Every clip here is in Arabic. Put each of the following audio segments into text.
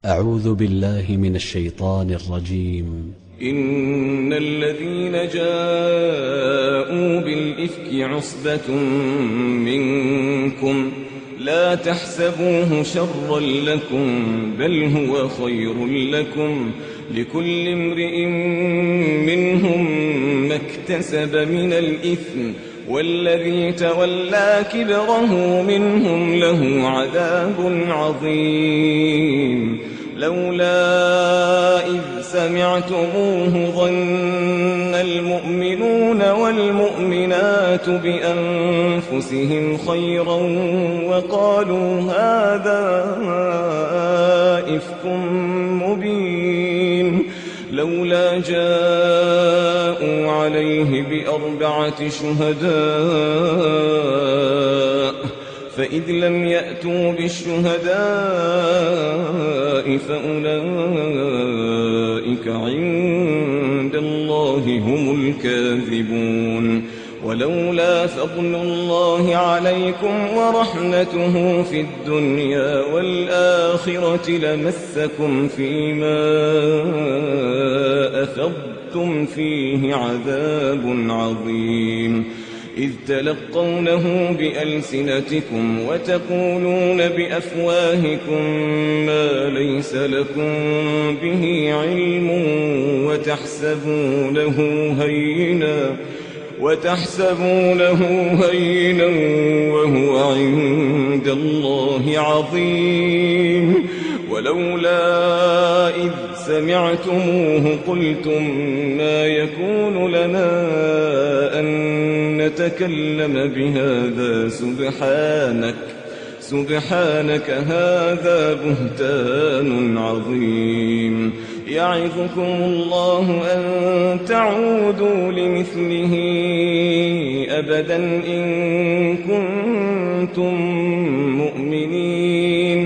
أعوذ بالله من الشيطان الرجيم. إن الذين جاءوا بالإفك عصبة منكم لا تحسبوه شرا لكم بل هو خير لكم لكل امرئ منهم ما اكتسب من الإثم والذي تولى كبره منهم له عذاب عظيم. لولا إذ سمعتموه ظن المؤمنون والمؤمنات بأنفسهم خيرا وقالوا هذا إفك مبين. لولا جاءوا عليه بأربعة شهداء فإذ لم يأتوا بالشهداء فأولئك عند الله هم الكاذبون. ولولا فضل الله عليكم ورحمته في الدنيا والآخرة لمسكم فيما أفضتم فيه عذاب عظيم. إذ تلقونه بألسنتكم وتقولون بأفواهكم ما ليس لكم به علم وتحسبونه هينا وهو عند الله عظيم. ولولا إذ سمعتموه قلتم ما يكون لنا أن نتكلم بهذا سبحانك هذا بهتان عظيم. يعظكم الله أن تعودوا لمثله أبدا إن كنتم مؤمنين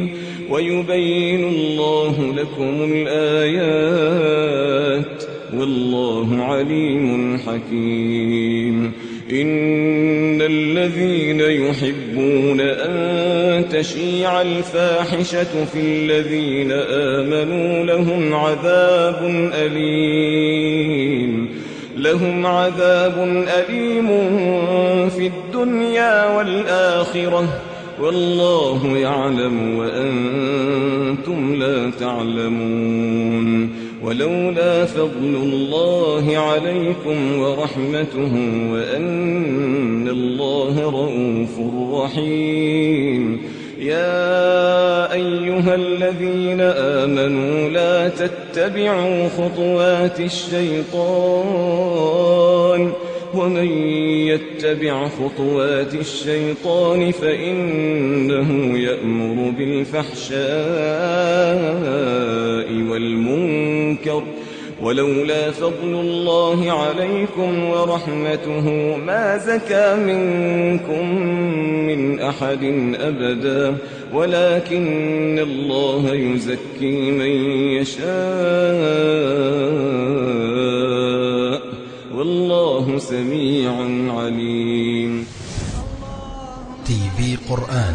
ويبين الله لكم الآيات والله عليم حكيم. إن الذين يحبون أن تشيع الفاحشة في الذين آمنوا لهم عذاب أليم في الدنيا والآخرة والله يعلم وأنتم لا تعلمون. ولولا فضل الله عليكم ورحمته وأن الله رؤوف رحيم. يا أيها الذين آمنوا لا تتبعوا خطوات الشيطان ومن يتبع خطوات الشيطان فإنه يأمر بالفحشاء والمنكر. ولولا فضل الله عليكم ورحمته ما زكى منكم من أحد أبدا ولكن الله يزكي من يشاء والله سميع عليم. TV قرآن